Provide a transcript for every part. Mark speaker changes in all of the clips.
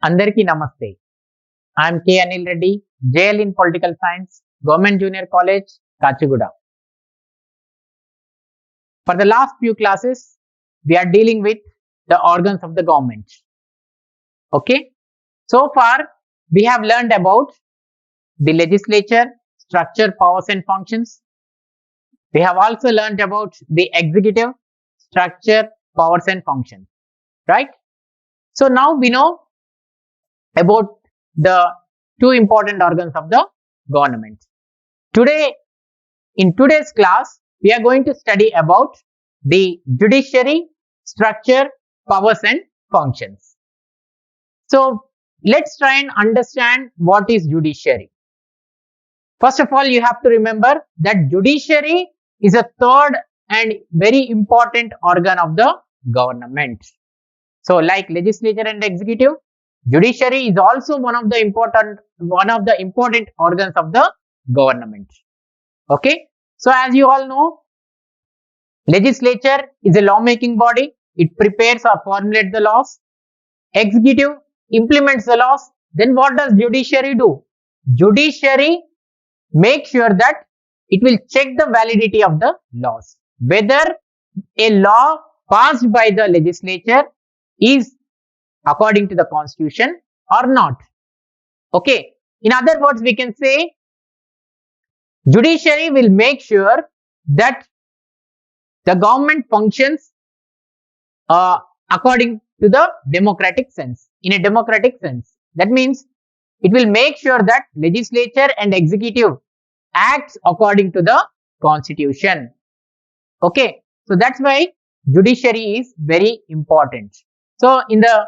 Speaker 1: Andarki Namaste. I am K. Anil Reddy, JL in Political Science, Government Junior College, Kachiguda. For the last few classes, we are dealing with the organs of the government. Okay. So far, we have learned about the legislature, structure, powers and functions. We have also learned about the executive, structure, powers and functions. Right. So now we know about the two important organs of the government. In today's class, we are going to study about the judiciary, structure, powers and functions. So let's try and understand what is judiciary. First of all, you have to remember that judiciary is a third and very important organ of the government. So like legislature and executive, judiciary is also one of the important organs of the government. Okay. So as you all know, legislature is a lawmaking body. It prepares or formulates the laws. Executive implements the laws. Then what does judiciary do? Judiciary makes sure that it will check the validity of the laws. Whether a law passed by the legislature is according to the constitution or not. Okay. In other words, we can say judiciary will make sure that the government functions according to the democratic sense, in a democratic sense. That means it will make sure that legislature and executive acts according to the constitution. Okay. So that's why judiciary is very important. So in the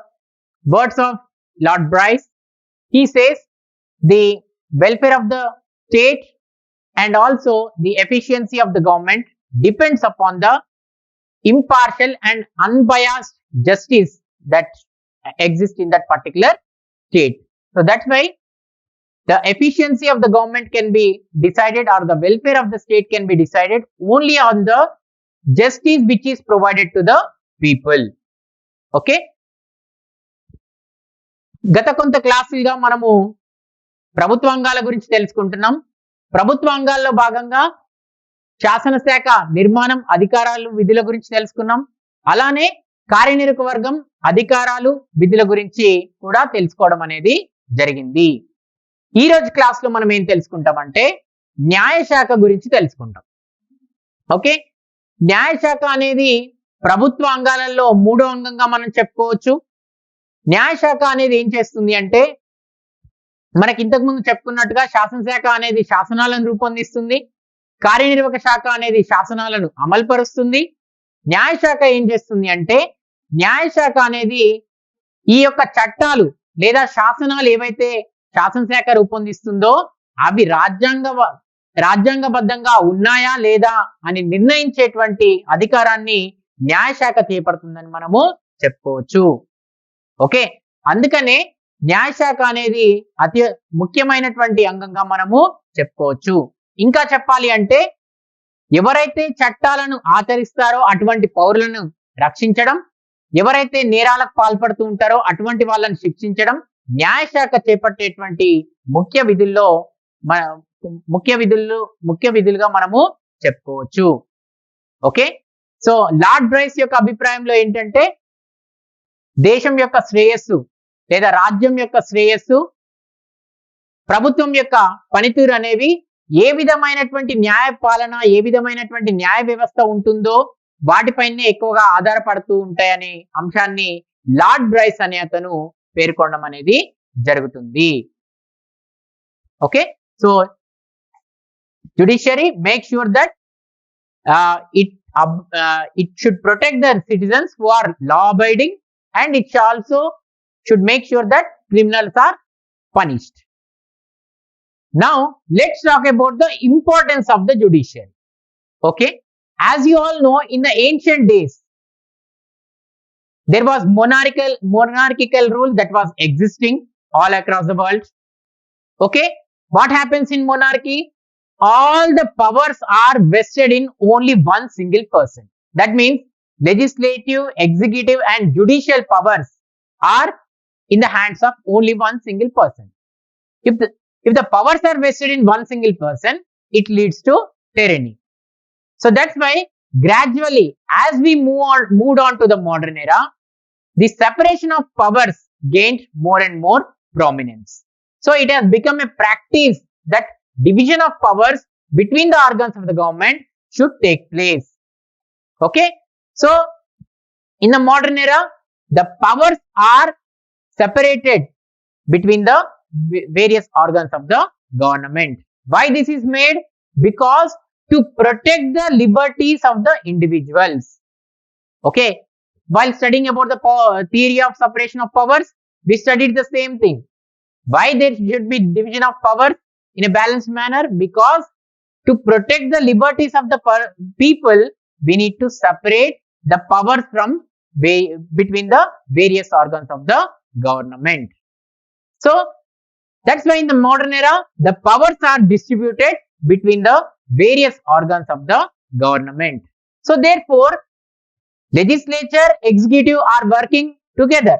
Speaker 1: words of Lord Bryce, he says the welfare of the state and also the efficiency of the government depends upon the impartial and unbiased justice that exists in that particular state. So that's why the efficiency of the government can be decided, or the welfare of the state can be decided only on the justice which is provided to the people. Okay. గత కొంత క్లాసులుగా మనము ప్రభుత్వాంగాల గురించి తెలుసుకుంటున్నాం. ప్రభుత్వాంగాల్లో భాగంగా శాసనశాఖ నిర్మాణం, అధికారాలు, విధుల గురించి తెలుసుకున్నాం. అలానే కార్యనిర్వాహక వర్గం అధికారాలు, విధుల గురించి కూడా తెలుసుకోవడం అనేది జరిగింది. ఈ రోజు క్లాస్ లో మనం ఏం తెలుసుకుంటామంటే న్యాయశాఖ గురించి తెలుసుకుంటాం. ఓకే. న్యాయశాఖ అనేది ప్రభుత్వ అంగాలలో మూడో అంగంగా మనం చెప్పుకోవచ్చు. న్యాయశాఖ అనేది ఏం చేస్తుంది అంటే మనకి ఇంతకు ముందు చెప్పుకున్నట్టుగా శాసనశాఖ అనేది శాసనాలను రూపొందిస్తుంది. కార్యనిర్వాహక శాఖ అనేది శాసనాలను అమలుపరుస్తుంది. న్యాయశాఖ ఏం చేస్తుంది అంటే న్యాయశాఖ అనేది ఈ యొక్క చట్టాలు లేదా శాసనాలు ఏవైతే శాసనశాఖ రూపొందిస్తుందో అవి రాజ్యాంగబద్ధంగా ఉన్నాయా లేదా అని నిర్ణయించేటువంటి అధికారాన్ని న్యాయశాఖ చేపడుతుందని మనము చెప్పుకోవచ్చు. ఓకే. అందుకనే న్యాయశాఖ అనేది అతి ముఖ్యమైనటువంటి అంగంగా మనము చెప్పుకోవచ్చు. ఇంకా చెప్పాలి అంటే ఎవరైతే చట్టాలను ఆచరిస్తారో అటువంటి పౌరులను రక్షించడం, ఎవరైతే నేరాలకు పాల్పడుతూ ఉంటారో అటువంటి వాళ్ళని శిక్షించడం న్యాయశాఖ చేపట్టేటువంటి ముఖ్య విధులుగా మనము చెప్పుకోవచ్చు. ఓకే. సో లార్డ్ బ్రైస్ యొక్క అభిప్రాయంలో ఏంటంటే దేశం యొక్క శ్రేయస్సు లేదా రాజ్యం యొక్క శ్రేయస్సు, ప్రభుత్వం యొక్క పనితీరు అనేవి ఏ విధమైనటువంటి న్యాయ పాలన, ఏ విధమైనటువంటి న్యాయ వ్యవస్థ ఉంటుందో వాటిపైనే ఎక్కువగా ఆధారపడుతూ ఉంటాయనే అంశాన్ని లార్డ్ బ్రైస్ అనే అతను పేర్కొనడం అనేది జరుగుతుంది. Okay. So judiciary makes sure that it should protect the citizens who are law abiding, and it also should make sure that criminals are punished. Now let's talk about the importance of the judiciary. Okay. As you all know, in the ancient days there was monarchical rule that was existing all across the world. Okay. What happens in monarchy? All the powers are vested in only one single person. That means legislative, executive and judicial powers are in the hands of only one single person. If the powers are vested in one single person, it leads to tyranny. So that's why gradually, as we moved on to the modern era, the separation of powers gained more and more prominence. So it has become a practice that division of powers between the organs of the government should take place. Okay. So in the modern era, the powers are separated between the various organs of the government. Why this is made? Because to protect the liberties of the individuals. Okay. While studying about the theory of separation of powers, we studied the same thing. Why there should be division of powers in a balanced manner? Because to protect the liberties of the people, we need to separate the powers from between the various organs of the government. So that's why in the modern era, the powers are distributed between the various organs of the government. So therefore, legislature, executive are working together,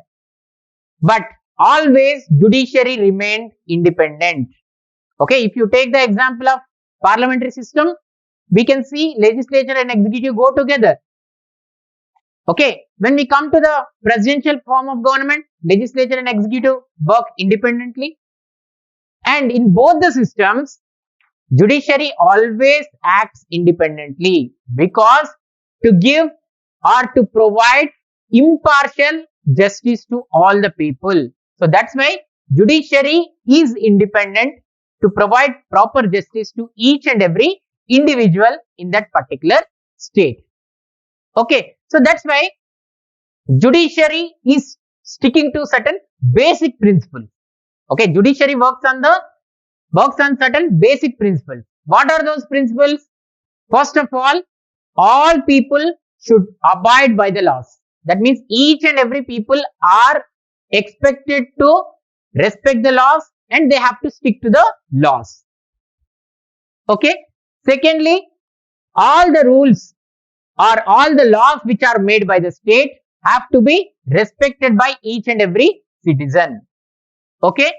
Speaker 1: but always judiciary remained independent. Okay, if you take the example of parliamentary system, we can see legislature and executive go together. Okay, when we come to the presidential form of government, legislature and executive work independently. And in both the systems, judiciary always acts independently because to give or to provide impartial justice to all the people. So that's why judiciary is independent to provide proper justice to each and every individual in that particular state. Okay, so that's why judiciary is sticking to certain basic principles. Okay, judiciary works on certain basic principles. What are those principles? First of all people should abide by the laws. That means each and every people are expected to respect the laws and they have to stick to the laws. Okay. Secondly, all the rules or all the laws which are made by the state have to be respected by each and every citizen. Okay.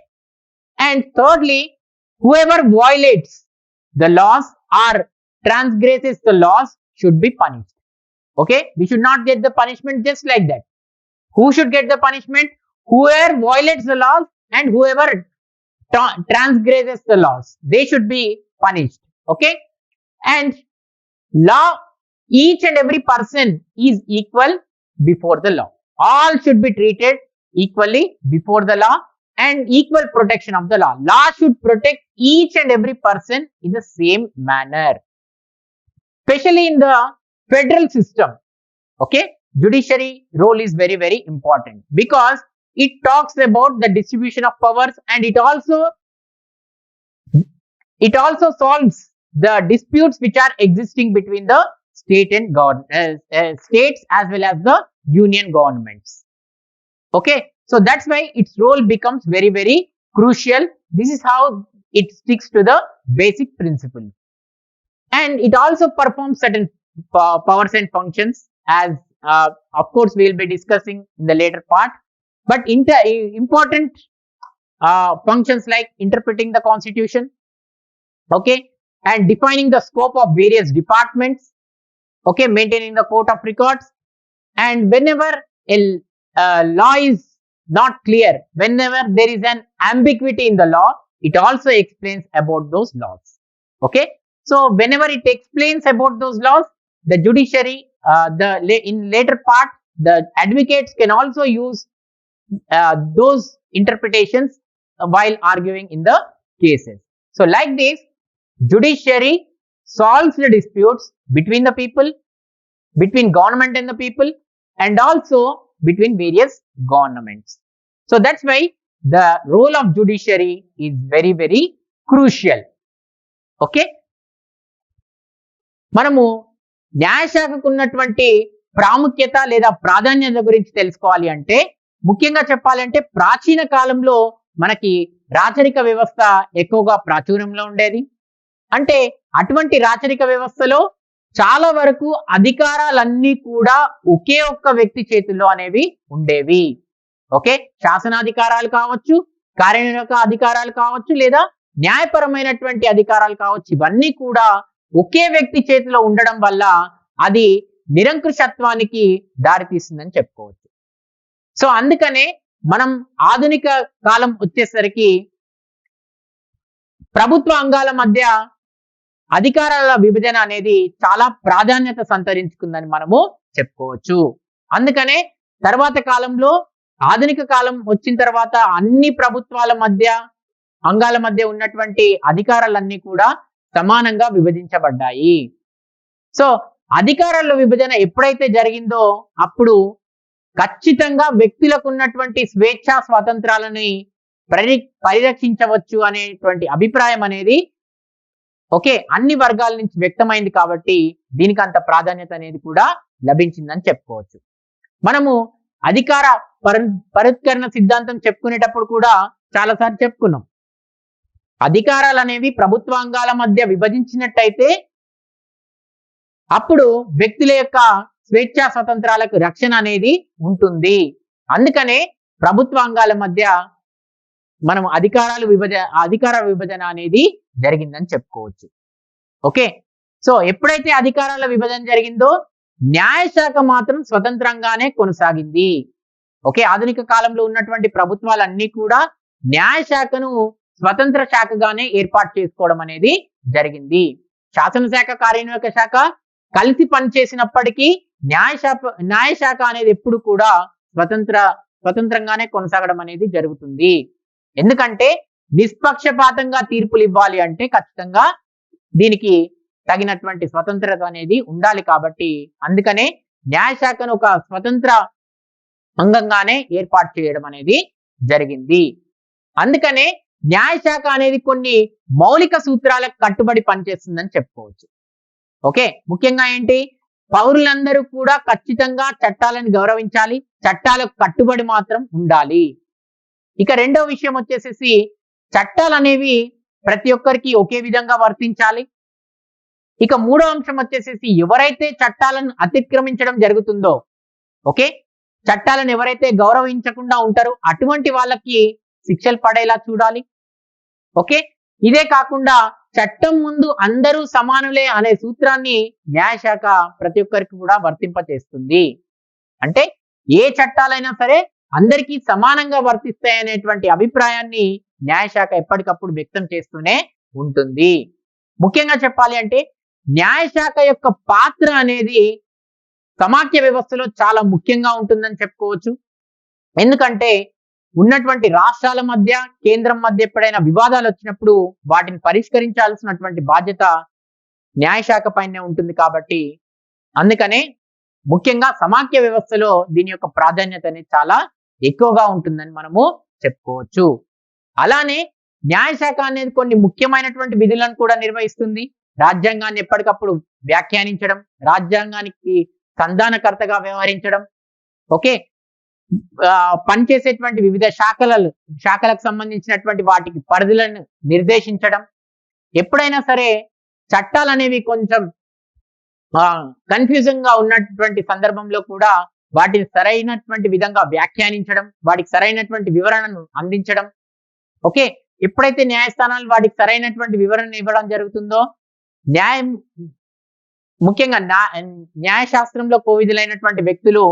Speaker 1: And thirdly, whoever violates the laws or transgresses the laws should be punished. Okay, we should not get the punishment just like that. Who should get the punishment? Whoever violates the laws and whoever transgresses the laws, they should be punished. Okay, and law, each and every person is equal before the law. All should be treated equally before the law and equal protection of the law. Law should protect each and every person in the same manner. Especially in the federal system, okay, judiciary role is very, very important because it talks about the distribution of powers and it also solves the disputes which are existing between the state and states as well as the union governments. Okay, so that's why its role becomes very, very crucial. This is how it sticks to the basic principle. And it also performs certain powers and functions as of course we will be discussing in the later part. But important functions like interpreting the constitution, okay, and defining the scope of various departments, okay, maintaining the court of records, and whenever a law is not clear, whenever there is an ambiguity in the law, it also explains about those laws. Okay, so whenever it explains about those laws, the judiciary, in later part, the advocates can also use those interpretations while arguing in the cases. So like this, judiciary solves the disputes between the people, between government and the people, and also between various governments. So that's why the role of judiciary is very, very crucial. Okay. మనము న్యాయశాఖకు ఉన్నటువంటి ప్రాముఖ్యత లేదా ప్రాధాన్యత గురించి తెలుసుకోవాలి అంటే, ముఖ్యంగా చెప్పాలంటే ప్రాచీన కాలంలో మనకి రాచరిక వ్యవస్థ ఎక్కువగా ప్రాచుర్యంలో ఉండేది. అంటే అటువంటి రాచరిక వ్యవస్థలో చాలా వరకు అధికారాలన్నీ కూడా ఒకే ఒక్క వ్యక్తి చేతుల్లో అనేవి ఉండేవి. ఓకే, శాసనాధికారాలు కావచ్చు, కార్యనిర్వాహక అధికారాలు కావచ్చు, లేదా న్యాయపరమైనటువంటి అధికారాలు కావచ్చు, ఇవన్నీ కూడా ఒకే వ్యక్తి చేతిలో ఉండడం వల్ల అది నిరంకుశత్వానికి దారితీస్తుందని చెప్పుకోవచ్చు. సో అందుకనే మనం ఆధునిక కాలం వచ్చేసరికి ప్రభుత్వ అంగాల మధ్య అధికారాల విభజన అనేది చాలా ప్రాధాన్యత సంతరించుకుందని మనము చెప్పుకోవచ్చు. అందుకనే తర్వాత కాలంలో ఆధునిక కాలం వచ్చిన తర్వాత అన్ని ప్రభుత్వాల మధ్య అంగాల మధ్య ఉన్నటువంటి అధికారాలన్నీ కూడా సమానంగా విభజించబడ్డాయి. సో అధికారాల విభజన ఎప్పుడైతే జరిగిందో అప్పుడు ఖచ్చితంగా వ్యక్తులకు ఉన్నటువంటి స్వేచ్ఛా స్వాతంత్రాలని పరిరక్షించవచ్చు అనేటువంటి అభిప్రాయం అనేది ఓకే అన్ని వర్గాల నుంచి వ్యక్తమైంది కాబట్టి దీనికి అంత ప్రాధాన్యత అనేది కూడా లభించిందని చెప్పుకోవచ్చు. మనము అధికార పరిష్కరణ సిద్ధాంతం చెప్పుకునేటప్పుడు కూడా చాలాసార్లు చెప్పుకున్నాం. అధికారాలు అనేవి ప్రభుత్వాంగాల మధ్య విభజించినట్టయితే అప్పుడు వ్యక్తుల యొక్క స్వేచ్ఛా స్వతంత్రాలకు రక్షణ అనేది ఉంటుంది. అందుకనే ప్రభుత్వాంగాల మధ్య మనం అధికార విభజన అనేది జరిగిందని చెప్పుకోవచ్చు. ఓకే, సో ఎప్పుడైతే అధికారాల విభజన జరిగిందో న్యాయశాఖ మాత్రం స్వతంత్రంగానే కొనసాగింది. ఓకే, ఆధునిక కాలంలో ఉన్నటువంటి ప్రభుత్వాలన్నీ కూడా న్యాయశాఖను స్వతంత్ర శాఖగానే ఏర్పాటు చేసుకోవడం అనేది జరిగింది. శాసనశాఖ, కార్యనిర్వాహక శాఖ కలిసి పనిచేసినప్పటికీ న్యాయశాఖ అనేది ఎప్పుడు కూడా స్వతంత్రంగానే కొనసాగడం అనేది జరుగుతుంది. ఎందుకంటే నిష్పక్షపాతంగా తీర్పులు ఇవ్వాలి అంటే ఖచ్చితంగా దీనికి తగినటువంటి స్వతంత్రత అనేది ఉండాలి. కాబట్టి అందుకనే న్యాయశాఖను ఒక స్వతంత్ర అంగంగానే ఏర్పాటు చేయడం అనేది జరిగింది. అందుకనే న్యాయశాఖ అనేది కొన్ని మౌలిక సూత్రాలకు కట్టుబడి పనిచేస్తుందని చెప్పుకోవచ్చు. ఓకే, ముఖ్యంగా ఏంటి, పౌరులందరూ కూడా ఖచ్చితంగా చట్టాలను గౌరవించాలి, చట్టాలకు కట్టుబడి మాత్రం ఉండాలి. ఇక రెండో విషయం వచ్చేసేసి చట్టాలు అనేవి ప్రతి ఒక్కరికి ఒకే విధంగా వర్తించాలి. ఇక మూడో అంశం వచ్చేసేసి ఎవరైతే చట్టాలను అతిక్రమించడం జరుగుతుందో, ఓకే, చట్టాలను ఎవరైతే గౌరవించకుండా ఉంటారో అటువంటి వాళ్ళకి శిక్షలు పడేలా చూడాలి. ఓకే, ఇదే కాకుండా చట్టం ముందు అందరూ సమానులే అనే సూత్రాన్ని న్యాయశాఖ ప్రతి ఒక్కరికి కూడా వర్తింపచేస్తుంది. అంటే ఏ చట్టాలైనా సరే అందరికీ సమానంగా వర్తిస్తాయనేటువంటి అభిప్రాయాన్ని న్యాయశాఖ ఎప్పటికప్పుడు వ్యక్తం చేస్తూనే ఉంటుంది. ముఖ్యంగా చెప్పాలి అంటే న్యాయశాఖ యొక్క పాత్ర అనేది సమాఖ్య వ్యవస్థలో చాలా ముఖ్యంగా ఉంటుందని చెప్పుకోవచ్చు. ఎందుకంటే ఉన్నటువంటి రాష్ట్రాల మధ్య, కేంద్రం మధ్య ఎప్పుడైనా వివాదాలు వచ్చినప్పుడు వాటిని పరిష్కరించాల్సినటువంటి బాధ్యత న్యాయశాఖ పైనే ఉంటుంది. కాబట్టి అందుకనే ముఖ్యంగా సమాఖ్య వ్యవస్థలో దీని యొక్క ప్రాధాన్యత అనేది చాలా ఎక్కువగా ఉంటుందని మనము చెప్పుకోవచ్చు. అలానే న్యాయశాఖ అనేది కొన్ని ముఖ్యమైనటువంటి విధులను కూడా నిర్వహిస్తుంది. రాజ్యాంగాన్ని ఎప్పటికప్పుడు వ్యాఖ్యానించడం, రాజ్యాంగానికి సంధానకర్తగా వ్యవహరించడం, ఓకే, పనిచేసేటువంటి వివిధ శాఖలకు సంబంధించినటువంటి వాటికి పరిధులను నిర్దేశించడం, ఎప్పుడైనా సరే చట్టాలు అనేవి కొంచెం కన్ఫ్యూజన్ గా ఉన్నటువంటి సందర్భంలో కూడా వాటిని సరైనటువంటి విధంగా వ్యాఖ్యానించడం, వాటికి సరైనటువంటి వివరణను అందించడం. ఓకే, ఎప్పుడైతే న్యాయస్థానాలు వాటికి సరైనటువంటి వివరణ ఇవ్వడం జరుగుతుందో ముఖ్యంగా న్యాయశాస్త్రంలో కోవిదులైనటువంటి వ్యక్తులు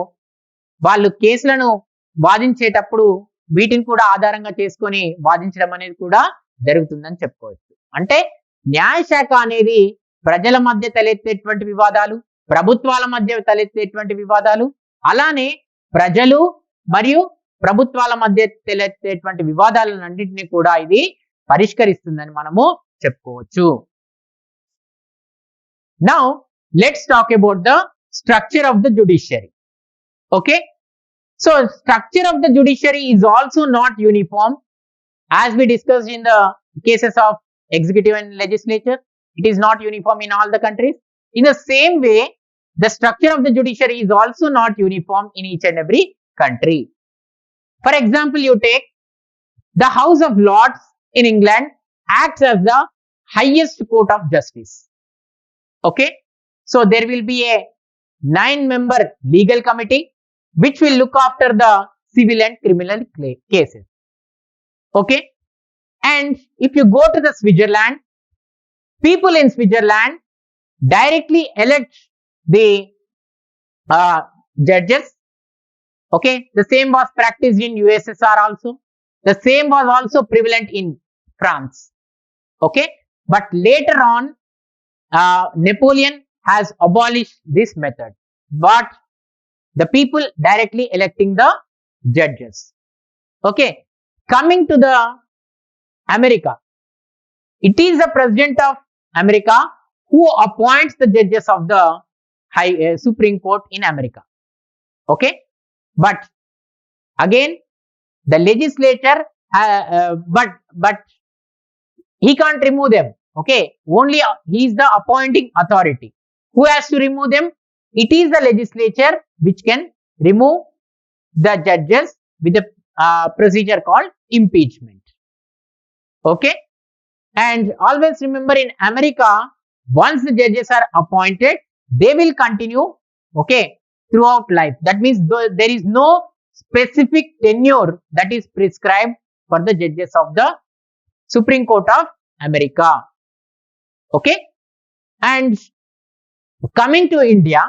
Speaker 1: వాళ్ళు కేసులను వాదించేటప్పుడు వీటిని కూడా ఆధారంగా చేసుకొని వాదించడం అనేది కూడా జరుగుతుందని చెప్పుకోవచ్చు. అంటే న్యాయశాఖ అనేది ప్రజల మధ్య తలెత్తేటువంటి వివాదాలు, ప్రభుత్వాల మధ్య తలెత్తేటువంటి వివాదాలు, అలానే ప్రజలు మరియు ప్రభుత్వాల మధ్య తలెత్తేటువంటి వివాదాలన్నింటినీ కూడా ఇది పరిష్కరిస్తుందని మనము చెప్పుకోవచ్చు. Now let's talk about the structure of the judiciary. Okay, so structure of the judiciary is also not uniform, as we discussed in the cases of executive and legislature. It is not uniform in all the countries. In the same way, the structure of the judiciary is also not uniform in each and every country. For example, you take the House of Lords in England acts as the highest court of justice. Okay, so there will be a 9-member legal committee which will look after the civil and criminal cases. Okay, and if you go to the Switzerland, people in Switzerland directly elect the judges. Okay, the same was practiced in USSR also. The same was also prevalent in France. Okay, but later on Napoleon has abolished this method, but the people directly electing the judges. Okay, coming to the America, it is the president of America who appoints the judges of the Supreme Court in America. Okay, but again the legislature but he can't remove them. Okay, only he is the appointing authority. Who has to remove them? It is the legislature which can remove the judges with a procedure called impeachment. Okay, and always remember, in America, once the judges are appointed, they will continue, okay, throughout life. That means there is no specific tenure that is prescribed for the judges of the Supreme Court of America. Okay, and coming to India,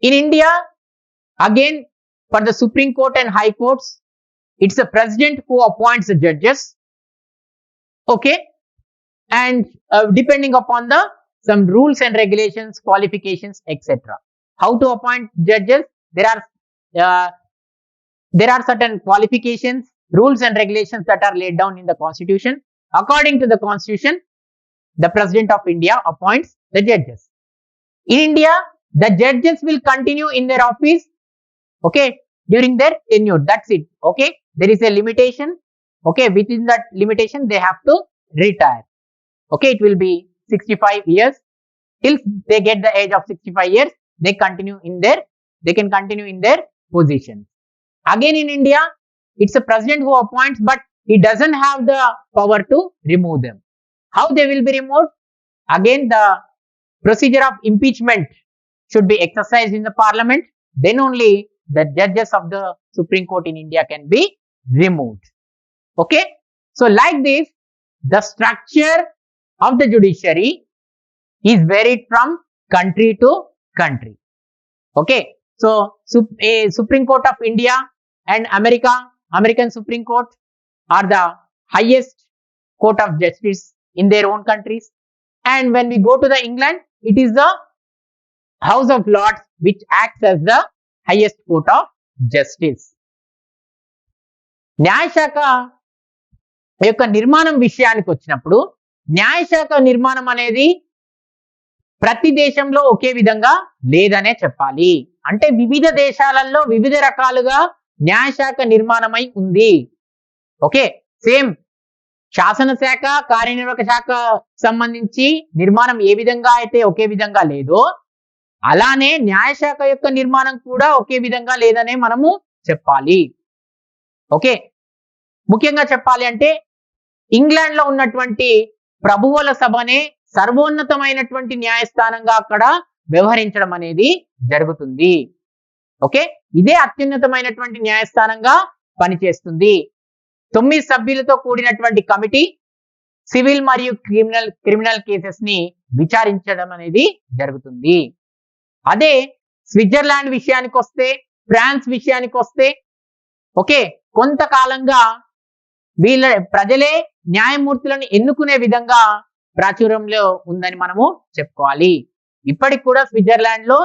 Speaker 1: in India, again, for the Supreme Court and High Courts, it's the president who appoints the judges. Okay, and depending upon the some rules and regulations, qualifications, etc. How to appoint judges? There are certain qualifications, rules and regulations that are laid down in the Constitution. According to the Constitution, the President of India appoints the judges. In India, the judges will continue in their office, okay, during their tenure. That's it. Okay, there is a limitation. Okay, within that limitation, they have to retire. Okay, it will be 65 years. Till they get the age of 65 years, they can continue in their positions. Again, in India, it's the president who appoints, but he doesn't have the power to remove them. How they will be removed? Again, the procedure of impeachment should be exercised in the parliament. Then only the judges of the Supreme Court in India can be removed. Okay, so like this, the structure of the judiciary is varied from country to country. Okay, so a Supreme Court of India and American Supreme Court are the highest court of justice in their own countries. And when we go to the England, it is the House of Lords which acts as the highest court of justice. న్యాయశాఖ యొక్క నిర్మాణం విషయానికి వచ్చినప్పుడు, న్యాయశాఖ నిర్మాణం అనేది ప్రతి దేశంలో ఒకే విధంగా లేదనే చెప్పాలి. అంటే వివిధ దేశాలలో వివిధ రకాలుగా న్యాయశాఖ నిర్మాణమై ఉంది. ఓకే, సేమ్ శాసనశాఖ, కార్యనిర్వాహక శాఖ సంబంధించి నిర్మాణం ఏ విధంగా అయితే ఒకే విధంగా లేదో, అలానే న్యాయశాఖ యొక్క నిర్మాణం కూడా ఒకే విధంగా లేదనే మనము చెప్పాలి. ఓకే, ముఖ్యంగా చెప్పాలి అంటే ఇంగ్లాండ్ లో ఉన్నటువంటి ప్రభువుల సభనే సర్వోన్నతమైనటువంటి న్యాయస్థానంగా అక్కడ వ్యవహరించడం అనేది జరుగుతుంది. ఓకే, ఇదే అత్యున్నతమైనటువంటి న్యాయస్థానంగా పనిచేస్తుంది. 9 సభ్యులతో కూడినటువంటి కమిటీ సివిల్ మరియు క్రిమినల్ కేసెస్ ని విచారించడం అనేది జరుగుతుంది. అదే స్విట్జర్లాండ్ విషయానికి వస్తే, ఫ్రాన్స్ విషయానికి వస్తే, ఓకే, కొంతకాలంగా వీళ్ళ ప్రజలే న్యాయమూర్తులను ఎన్నుకునే విధంగా ప్రాచుర్యంలో ఉందని మనము చెప్పుకోవాలి. ఇప్పటికి కూడా స్విట్జర్లాండ్ లో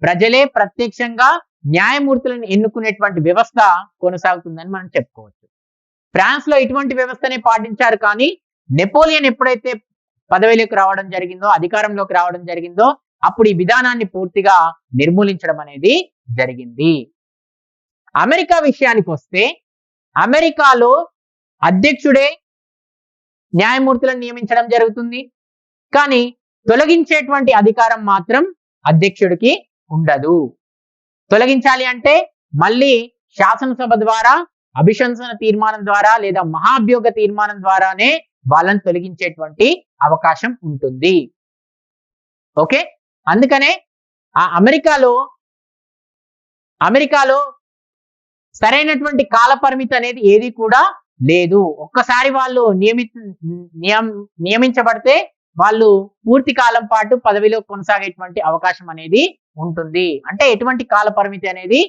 Speaker 1: ప్రజలే ప్రత్యక్షంగా న్యాయమూర్తులను ఎన్నుకునేటువంటి వ్యవస్థ కొనసాగుతుందని మనం చెప్పుకోవచ్చు. ఫ్రాన్స్ లో ఇటువంటి వ్యవస్థనే పాటించారు, కానీ నెపోలియన్ ఎప్పుడైతే పదవిలోకి రావడం జరిగిందో, అధికారంలోకి రావడం జరిగిందో, అప్పుడు ఈ విధానాన్ని పూర్తిగా నిర్మూలించడం అనేది జరిగింది. అమెరికా విషయానికి వస్తే, అమెరికాలో అధ్యక్షుడే న్యాయమూర్తులను నియమించడం జరుగుతుంది, కానీ తొలగించేటువంటి అధికారం మాత్రం అధ్యక్షుడికి ఉండదు. తొలగించాలి అంటే మళ్ళీ శాసనసభ ద్వారా, అభిశంసన తీర్మానం ద్వారా లేదా మహాభియోగ తీర్మానం ద్వారానే వాళ్ళని తొలగించేటువంటి అవకాశం ఉంటుంది. ఓకే, అందుకనే ఆ అమెరికాలో సరైనటువంటి కాల పరిమితి అనేది ఏది కూడా లేదు. ఒక్కసారి వాళ్ళు నియమించబడితే వాళ్ళు పూర్తి కాలం పాటు పదవిలో కొనసాగేటువంటి అవకాశం అనేది ఉంటుంది. అంటే ఎటువంటి కాల పరిమితి అనేది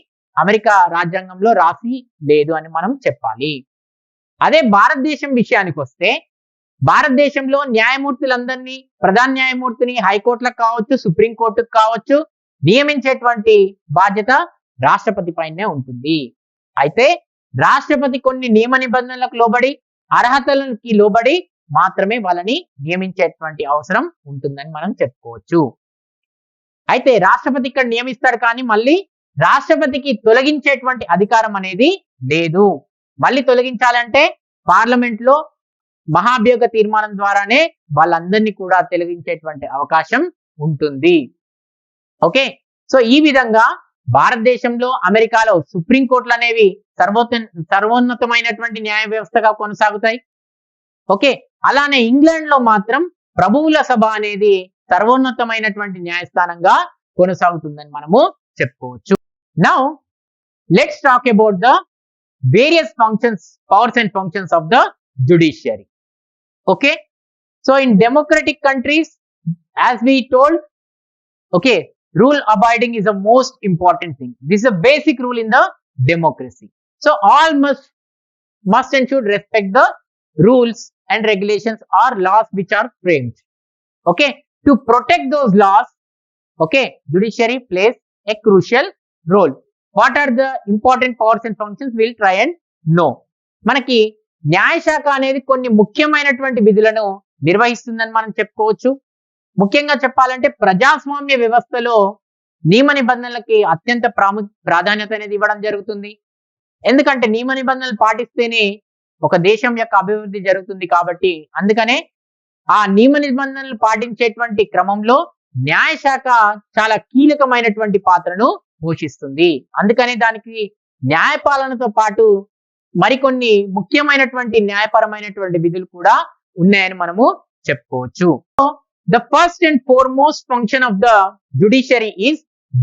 Speaker 1: అమెరికా రాజ్యాంగంలో రాసి లేదు అని మనం చెప్పాలి. అదే భారతదేశం విషయానికి వస్తే భారతదేశంలో న్యాయమూర్తులందరినీ ప్రధాన న్యాయమూర్తిని హైకోర్టులకు కావచ్చు, సుప్రీంకోర్టుకు కావచ్చు నియమించేటువంటి బాధ్యత రాష్ట్రపతి పైనే ఉంటుంది. అయితే రాష్ట్రపతి కొన్ని నియమ నిబంధనలకు లోబడి అర్హతలకి లోబడి మాత్రమే వాళ్ళని నియమించేటువంటి అవసరం ఉంటుందని మనం చెప్పుకోవచ్చు. అయితే రాష్ట్రపతి ఇక్కడ నియమిస్తాడు, కానీ మళ్ళీ రాష్ట్రపతికి తొలగించేటువంటి అధికారం అనేది లేదు. మళ్ళీ తొలగించాలంటే పార్లమెంట్ లో మహాభియోగ తీర్మానం ద్వారానే వాళ్ళందరినీ కూడా తొలగించేటువంటి అవకాశం ఉంటుంది. ఓకే, సో ఈ విధంగా భారతదేశంలో అమెరికాలో సుప్రీంకోర్టులు అనేవి సర్వోన్నతమైనటువంటి న్యాయ వ్యవస్థగా కొనసాగుతాయి. ఓకే, అలానే ఇంగ్లాండ్ లో మాత్రం ప్రభువుల సభ అనేది సర్వోన్నతమైనటువంటి న్యాయస్థానంగా కొనసాగుతుందని మనము చెప్పుకోవచ్చు. Now let's talk about the various powers and functions of the judiciary. Okay, so in democratic countries, as we told, okay, rule abiding is the most important thing. This is a basic rule in the democracy. So all must and should respect the rules and regulations or laws which are framed. Okay, to protect those laws, okay, judiciary plays a crucial role. What are the important powers and functions? We'll try and know. మనకి న్యాయశాఖ అనేది కొన్ని ముఖ్యమైనటువంటి విధులను నిర్వహిస్తుందని మనం చెప్పుకోవచ్చు. ముఖ్యంగా చెప్పాలంటే ప్రజాస్వామ్య వ్యవస్థలో నియమ నిబంధనలకి అత్యంత ప్రాధాన్యత అనేది ఇవ్వడం జరుగుతుంది. ఎందుకంటే నియమ నిబంధనలు పాటిస్తేనే ఒక దేశం యొక్క అభివృద్ధి జరుగుతుంది. కాబట్టి అందుకనే ఆ నియమ నిబంధనలు పాటించేటువంటి క్రమంలో న్యాయశాఖ చాలా కీలకమైనటువంటి పాత్రను పోషిస్తుంది. అందుకనే దానికి న్యాయపాలనతో పాటు మరికొన్ని ముఖ్యమైనటువంటి న్యాయపరమైనటువంటి విధులు కూడా ఉన్నాయని మనము చెప్పుకోవచ్చు. The first and foremost function of the judiciary is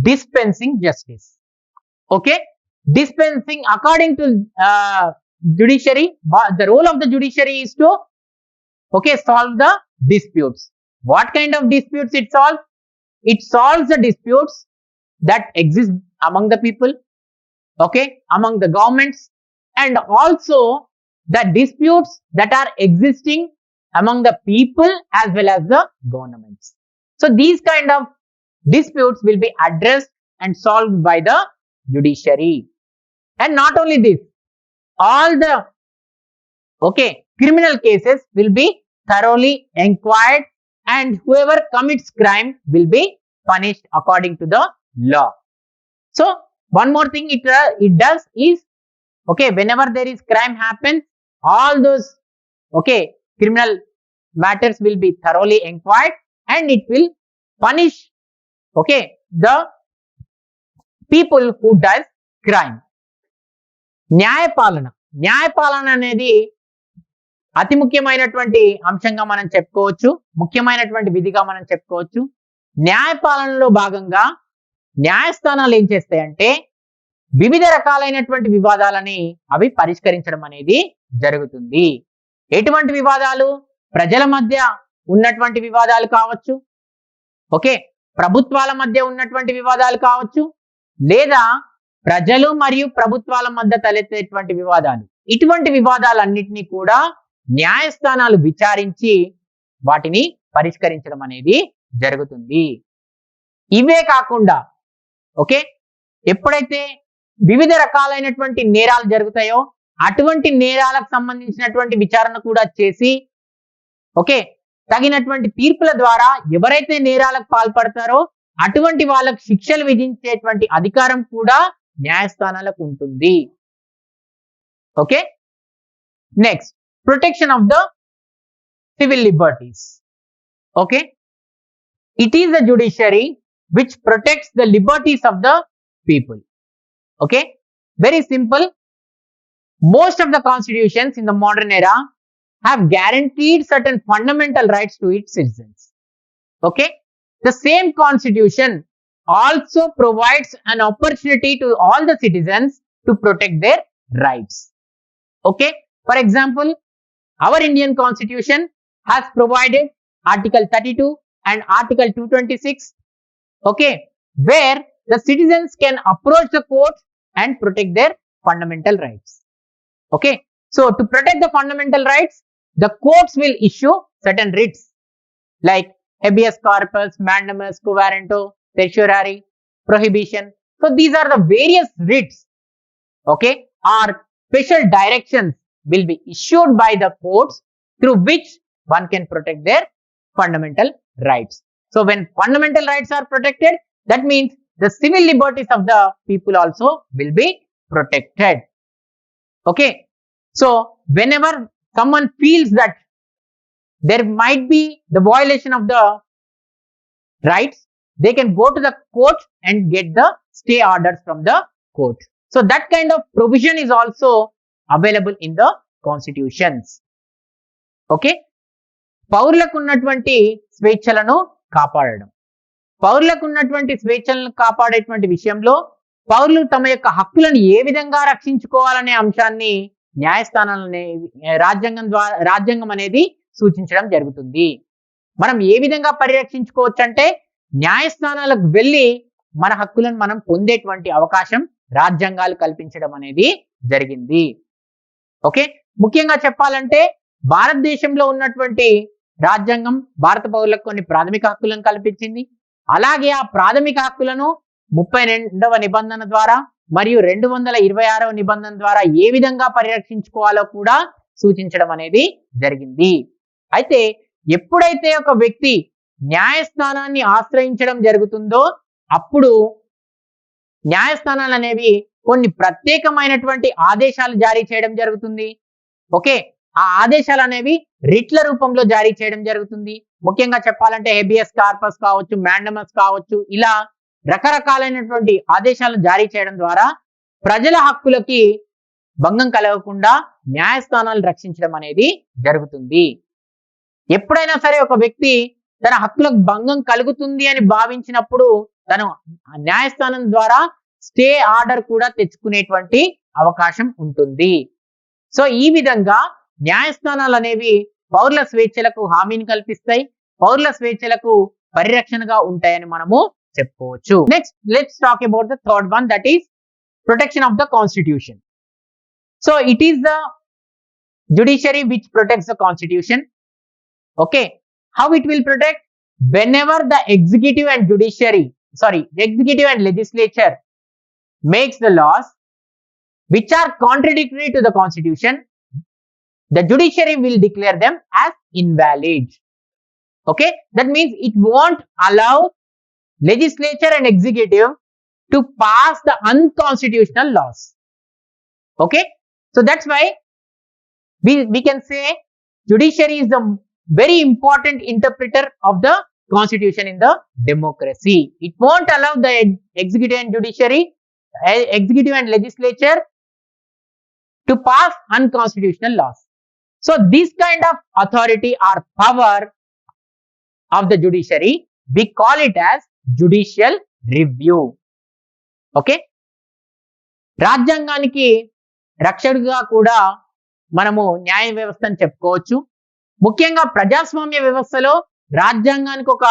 Speaker 1: dispensing justice. Okay, dispensing according to judiciary, the role of the judiciary is to solve the disputes. What kind of disputes it solves? It solves the disputes that exist among the people, among the governments, and also the disputes that are existing among the people as well as the governments. So these kind of disputes will be addressed and solved by the judiciary. And not only this, all the criminal cases will be thoroughly inquired, and whoever commits crime will be punished according to the law. So one more thing it does is, whenever there is crime happens, all those criminal matters will be thoroughly inquired and it will punish the people who does crime. న్యాయపాలన అనేది అతి ముఖ్యమైనటువంటి అంశంగా మనం చెప్పుకోవచ్చు, ముఖ్యమైనటువంటి విధిగా మనం చెప్పుకోవచ్చు. న్యాయపాలనలో భాగంగా న్యాయస్థానాలు ఏం చేస్తాయంటే వివిధ రకాలైనటువంటి వివాదాలని అవి పరిష్కరించడం అనేది జరుగుతుంది. ఎటువంటి వివాదాలు? ప్రజల మధ్య ఉన్నటువంటి వివాదాలు కావచ్చు, ప్రభుత్వాల మధ్య ఉన్నటువంటి వివాదాలు కావచ్చు, లేదా ప్రజలు మరియు ప్రభుత్వాల మధ్య తలెత్తేటువంటి వివాదాలు. ఇటువంటి వివాదాలన్నిటినీ కూడా న్యాయస్థానాలు విచారించి వాటిని పరిష్కరించడం అనేది జరుగుతుంది. ఇవే కాకుండా ఎప్పుడైతే వివిధ రకాలైనటువంటి నేరాలు జరుగుతాయో అటువంటి నేరాలకు సంబంధించినటువంటి విచారణ కూడా చేసి తగినటువంటి తీర్పుల ద్వారా ఎవరైతే నేరాలకు పాల్పడతారో అటువంటి వాళ్ళకు శిక్షలు విధించేటువంటి అధికారం కూడా న్యాయస్థానాలకు ఉంటుంది. Next, protection of the civil liberties. It is the judiciary which protects the liberties of the people. Very simple. Most of the constitutions in the modern era have guaranteed certain fundamental rights to its citizens. The same constitution also provides an opportunity to all the citizens to protect their rights. Okay, for example, our Indian Constitution has provided Article 32 and Article 226, okay, where the citizens can approach the court and protect their fundamental rights. Okay, so to protect the fundamental rights, the courts will issue certain writs like habeas corpus, mandamus, quo warranto, certiorari, prohibition. So these are the various writs, okay, or special directions will be issued by the courts through which one can protect their fundamental rights. So when fundamental rights are protected, that means the civil liberties of the people also will be protected. Okay, so whenever someone feels that there might be the violation of the rights, they can go to the court and get the stay orders from the court. So that kind of provision is also available in the constitutions. Okay, పౌరులకు ఉన్నటువంటి స్వేచ్ఛలను కాపాడడం. పౌరులకు ఉన్నటువంటి స్వేచ్ఛలను కాపాడేటువంటి విషయంలో పౌరులు తమ యొక్క హక్కులను ఏ విధంగా రక్షించుకోవాలనే అంశాన్ని న్యాయస్థానాలనే రాజ్యాంగం అనేది సూచించడం జరుగుతుంది. మనం ఏ విధంగా పరిరక్షించుకోవచ్చు అంటే న్యాయస్థానాలకు వెళ్ళి మన హక్కులను మనం పొందేటువంటి అవకాశం రాజ్యాంగాలు కల్పించడం అనేది జరిగింది. ఓకే, ముఖ్యంగా చెప్పాలంటే భారతదేశంలో ఉన్నటువంటి రాజ్యాంగం భారత పౌరులకు కొన్ని ప్రాథమిక హక్కులను కల్పించింది. అలాగే ఆ ప్రాథమిక హక్కులను 32వ నిబంధన ద్వారా మరియు 226వ నిబంధన ద్వారా ఏ విధంగా పరిరక్షించుకోవాలో కూడా సూచించడం అనేది జరిగింది. అయితే ఎప్పుడైతే ఒక వ్యక్తి న్యాయస్థానాన్ని ఆశ్రయించడం జరుగుతుందో అప్పుడు న్యాయస్థానాలు అనేవి కొన్ని ప్రత్యేకమైనటువంటి ఆదేశాలు జారీ చేయడం జరుగుతుంది. ఓకే, ఆ ఆదేశాలు అనేవి రిట్ల రూపంలో జారీ చేయడం జరుగుతుంది. ముఖ్యంగా చెప్పాలంటే హెబియస్ కార్పస్ కావచ్చు, మాండమస్ కావచ్చు, ఇలా రకరకాలైనటువంటి ఆదేశాలను జారీ చేయడం ద్వారా ప్రజల హక్కులకి భంగం కలగకుండా న్యాయస్థానాలు రక్షించడం అనేది జరుగుతుంది. ఎప్పుడైనా సరే ఒక వ్యక్తి తన హక్కులకు భంగం కలుగుతుంది అని భావించినప్పుడు తను న్యాయస్థానం ద్వారా స్టే ఆర్డర్ కూడా తెచ్చుకునేటువంటి అవకాశం ఉంటుంది. సో ఈ విధంగా న్యాయస్థానాలు అనేవి పౌరుల స్వేచ్ఛలకు హామీని కల్పిస్తాయి, పౌరుల స్వేచ్ఛలకు పరిరక్షణగా ఉంటాయని మనము చెప్పుకోవచ్చు. Next let's talk about the third one, that is protection of the constitution. So it is the judiciary which protects the constitution. Okay, how it will protect? Whenever the executive and legislature makes the laws which are contradictory to the constitution, the judiciary will declare them as invalid. Okay, that means it won't allow legislature and executive to pass the unconstitutional laws. Okay, so that's why we can say judiciary is the very important interpreter of the constitution in the democracy. It won't allow the executive and legislature to pass unconstitutional laws. So this kind of authority or power of the judiciary, we call it as judicial review. Okay, రాజ్యాంగానికి రక్షకుడిగా కూడా మనము న్యాయ వ్యవస్థను చెప్పుకోవచ్చు. ముఖ్యంగా ప్రజాస్వామ్య వ్యవస్థలో రాజ్యాంగానికి ఒక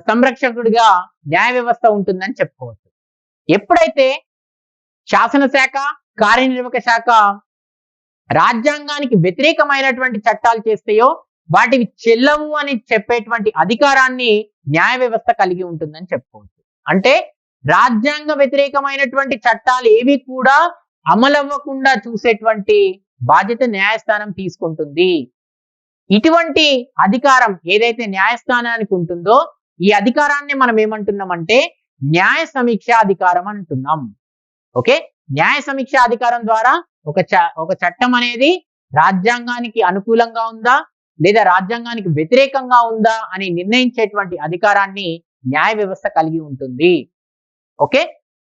Speaker 1: సంరక్షకుడిగా న్యాయ వ్యవస్థ ఉంటుందని చెప్పుకోవచ్చు. ఎప్పుడైతే శాసనశాఖ, కార్యనిర్వాహక శాఖ రాజ్యాంగానికి వ్యతిరేకమైనటువంటి చట్టాలు చేస్తాయో వాటివి చెల్లవు అని చెప్పేటువంటి అధికారాన్ని న్యాయ వ్యవస్థ కలిగి ఉంటుందని చెప్పుకోవచ్చు. అంటే రాజ్యాంగ వ్యతిరేకమైనటువంటి చట్టాలు ఏవి కూడా అమలవ్వకుండా చూసేటువంటి బాధ్యత న్యాయస్థానం తీసుకుంటుంది. ఇటువంటి అధికారం ఏదైతే న్యాయస్థానానికి ఉంటుందో ఈ అధికారాన్ని మనం ఏమంటున్నామంటే న్యాయ సమీక్ష అధికారం అంటున్నాం. ఓకే, న్యాయ సమీక్ష అధికారం ద్వారా ఒక చట్టం అనేది రాజ్యాంగానికి అనుకూలంగా ఉందా లేదా రాజ్యాంగానికి వ్యతిరేకంగా ఉందా అని నిర్ణయించేటువంటి అధికారాన్ని న్యాయ వ్యవస్థ కలిగి ఉంటుంది. Okay,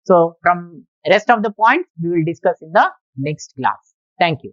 Speaker 1: so from rest of the points we will discuss in the next class. Thank you.